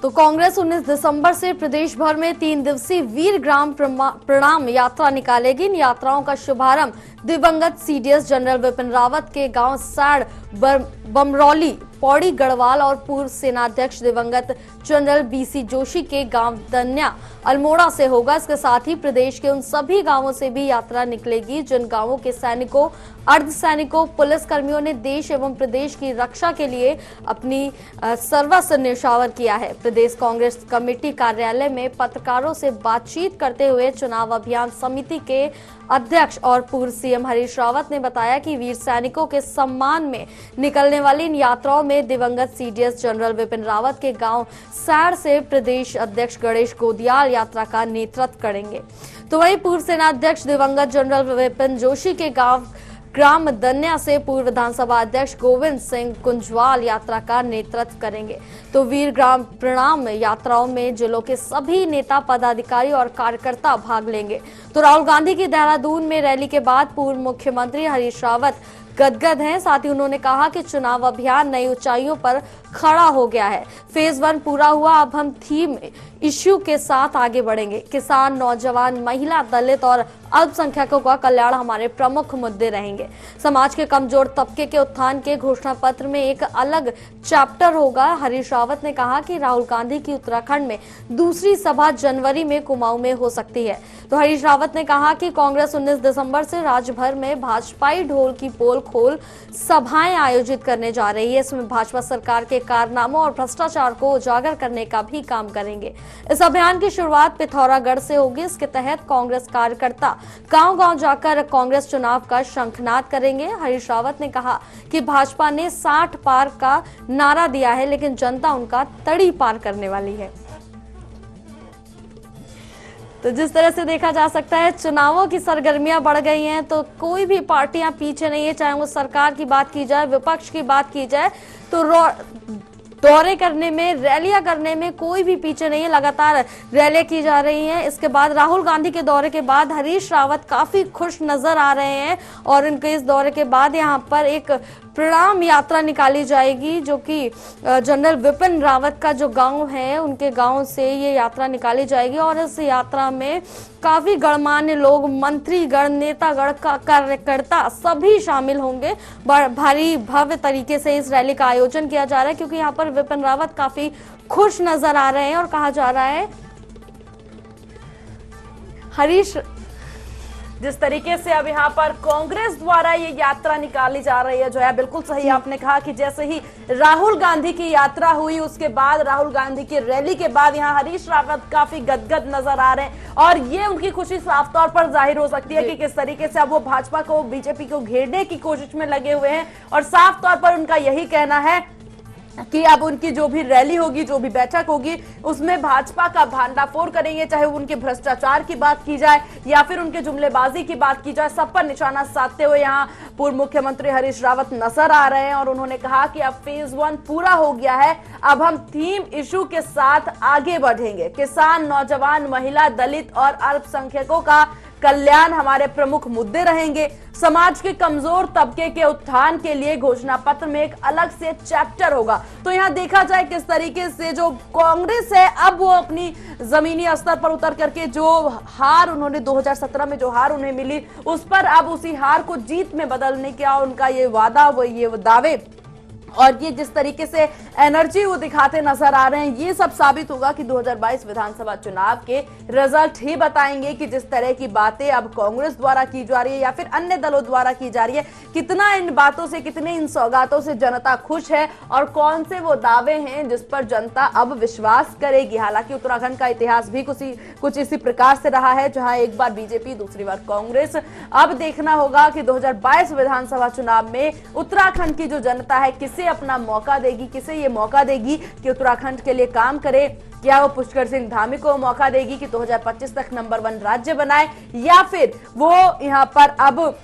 तो कांग्रेस 19 दिसंबर से प्रदेश भर में 3 दिवसीय वीर ग्राम प्रणाम यात्रा निकालेगी। इन यात्राओं का शुभारंभ दिवंगत सीडीएस जनरल विपिन रावत के गांव साड़ बमरौली, पौड़ी गढ़वाल और पूर्व सेनाध्यक्ष दिवंगत जनरल बीसी जोशी के गांव दन्या अल्मोड़ा से होगा। इसके साथ ही प्रदेश के उन सभी गांवों से भी यात्रा निकलेगी जिन गांवों के सैनिकों, अर्धसैनिकों, पुलिस कर्मियों ने देश एवं प्रदेश की रक्षा के लिए अपनी सर्वस्व न्यौछावर किया है। प्रदेश कांग्रेस कमेटी कार्यालय में पत्रकारों से बातचीत करते हुए चुनाव अभियान समिति के अध्यक्ष और पूर्व सीएम हरीश रावत ने बताया कि वीर सैनिकों के सम्मान में निकलने वाली इन यात्राओं में दिवंगत सीडीएस जनरल विपिन रावत के गांव साड़ से प्रदेश अध्यक्ष गणेश गोदियाल यात्रा का नेतृत्व करेंगे। तो वहीं पूर्व सेनाध्यक्ष दिवंगत जनरल विपिन जोशी के गांव ग्राम दन्या से पूर्व विधानसभा अध्यक्ष गोविंद सिंह कुंजवाल यात्रा का नेतृत्व करेंगे। तो वीर ग्राम प्रणाम यात्राओं में जिलों के सभी नेता, पदाधिकारी और कार्यकर्ता भाग लेंगे। तो राहुल गांधी की देहरादून में रैली के बाद पूर्व मुख्यमंत्री हरीश रावत गदगद हैं। साथ ही उन्होंने कहा कि चुनाव अभियान नई ऊंचाइयों पर खड़ा हो गया है। फेज 1 पूरा हुआ, अब हम थीम इश्यू के साथ आगे बढ़ेंगे। किसान, नौजवान, महिला, दलित और अल्पसंख्यकों का कल्याण हमारे प्रमुख मुद्दे रहेंगे। समाज के कमजोर तबके के उत्थान के घोषणा पत्र में एक अलग चैप्टर होगा। हरीश रावत ने कहा कि राहुल गांधी की उत्तराखंड में दूसरी सभा जनवरी में कुमाऊं में हो सकती है। तो हरीश रावत ने कहा कि कांग्रेस 19 दिसंबर से राज्य भर में भाजपाई ढोल की पोल खोल सभाएं आयोजित करने जा रही है। इसमें भाजपा सरकार के कारनामों और भ्रष्टाचार को उजागर करने का भी काम करेंगे। इस अभियान की शुरुआत पिथौरागढ़ से होगी। इसके तहत कांग्रेस कार्यकर्ता गांव-गांव जाकर कांग्रेस चुनाव का शंखनाद करेंगे। हरीश रावत ने कहा कि भाजपा ने 60 पार का नारा दिया है, लेकिन जनता उनका तड़ी पार करने वाली है। तो जिस तरह से देखा जा सकता है चुनावों की सरगर्मियां बढ़ गई हैं, तो कोई भी पार्टियां पीछे नहीं है, चाहे वो सरकार की बात की जाए, विपक्ष की बात की जाए, तो दौरे करने में, रैलियां करने में कोई भी पीछे नहीं है। लगातार रैलियां की जा रही हैं। इसके बाद राहुल गांधी के दौरे के बाद हरीश रावत काफी खुश नजर आ रहे हैं और इनके इस दौरे के बाद यहां पर एक प्रणाम यात्रा निकाली जाएगी, जो कि जनरल विपिन रावत का जो गांव है उनके गांव से ये यात्रा निकाली जाएगी। और इस यात्रा में काफी गणमान्य लोग, मंत्रीगण, नेतागण, कार्यकर्ता सभी शामिल होंगे। भारी भव्य तरीके से इस रैली का आयोजन किया जा रहा है, क्योंकि यहाँ पर विपिन रावत काफी खुश नजर आ रहे हैं। और कहा जा रहा है हरीश, जिस तरीके से अब यहाँ पर कांग्रेस द्वारा ये यात्रा निकाली जा रही है, जो है बिल्कुल सही आपने कहा कि जैसे ही राहुल गांधी की यात्रा हुई, उसके बाद राहुल गांधी की रैली के बाद यहाँ हरीश रावत काफी गदगद नजर आ रहे हैं और ये उनकी खुशी साफ तौर पर जाहिर हो सकती है कि किस तरीके से अब वो भाजपा को, बीजेपी को घेरने की कोशिश में लगे हुए हैं। और साफ तौर पर उनका यही कहना है कि अब उनकी जो भी रैली होगी, जो भी बैठक होगी, उसमें भाजपा का भांडाफोड़ करेंगे, चाहे उनके भ्रष्टाचार की बात की जाए या फिर उनके जुमलेबाजी की बात की जाए। सब पर निशाना साधते हुए यहाँ पूर्व मुख्यमंत्री हरीश रावत नजर आ रहे हैं और उन्होंने कहा कि अब फेज 1 पूरा हो गया है, अब हम थीम इशू के साथ आगे बढ़ेंगे। किसान, नौजवान, महिला, दलित और अल्पसंख्यकों का कल्याण हमारे प्रमुख मुद्दे रहेंगे। समाज के कमजोर तबके के उत्थान के लिए घोषणा पत्र में एक अलग से चैप्टर होगा। तो यहाँ देखा जाए किस तरीके से जो कांग्रेस है, अब वो अपनी जमीनी स्तर पर उतर करके जो हार उन्होंने 2017 में जो हार उन्हें मिली, उस पर अब उसी हार को जीत में बदलने का उनका ये वादा, वो ये दावे और ये जिस तरीके से एनर्जी वो दिखाते नजर आ रहे हैं, ये सब साबित होगा कि 2022 विधानसभा चुनाव के रिजल्ट ही बताएंगे कि जिस तरह की बातें अब कांग्रेस द्वारा की जा रही है या फिर अन्य दलों द्वारा की जा रही है, कितना इन बातों से, कितने इन सौगातों से जनता खुश है और कौन से वो दावे हैं जिस पर जनता अब विश्वास करेगी। हालांकि उत्तराखंड का इतिहास भी कुछ इसी प्रकार से रहा है, जहां एक बार बीजेपी, दूसरी बार कांग्रेस। अब देखना होगा कि 2022 विधानसभा चुनाव में उत्तराखंड की जो जनता है किसे अपना मौका देगी, किसे ये मौका देगी कि उत्तराखंड के लिए काम करे। क्या वो पुष्कर सिंह धामी को मौका देगी कि 2025 तक नंबर 1 राज्य बनाए, या फिर वो यहाँ पर अब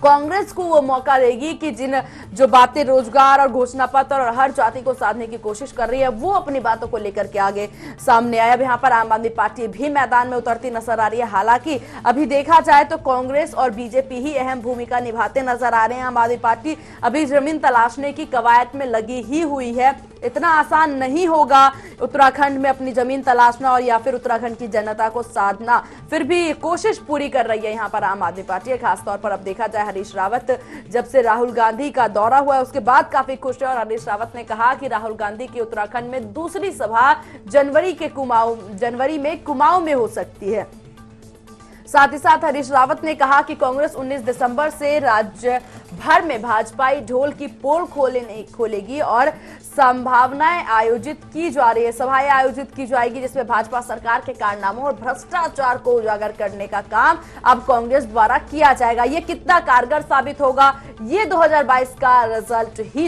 कांग्रेस को वो मौका देगी कि जो बातें रोजगार और घोषणा पत्र और हर जाति को साधने की कोशिश कर रही है, वो अपनी बातों को लेकर के आगे सामने आया। अब यहाँ पर आम आदमी पार्टी भी मैदान में उतरती नजर आ रही है। हालांकि अभी देखा जाए तो कांग्रेस और बीजेपी ही अहम भूमिका निभाते नजर आ रहे हैं। आम आदमी पार्टी अभी जमीन तलाशने की कवायद में लगी ही हुई है। इतना आसान नहीं होगा उत्तराखंड में अपनी जमीन तलाशना और या फिर उत्तराखंड की जनता को साधना। फिर भी कोशिश पूरी कर रही है यहाँ पर आम आदमी पार्टी। खासतौर पर अब देखा जाए, हरीश रावत जब से राहुल गांधी का दौरा हुआ है उसके बाद काफी खुश है और हरीश रावत ने कहा कि राहुल गांधी की उत्तराखंड में दूसरी सभा जनवरी में कुमाऊं में हो सकती है। साथ ही साथ हरीश रावत ने कहा कि कांग्रेस 19 दिसंबर से राज्य भर में भाजपाई ढोल की पोल खोलेगी और संभावनाएं आयोजित की जा रही है, सभाएं आयोजित की जाएगी जिसमें भाजपा सरकार के कारनामों और भ्रष्टाचार को उजागर करने का काम अब कांग्रेस द्वारा किया जाएगा। ये कितना कारगर साबित होगा, ये 2022 का रिजल्ट ही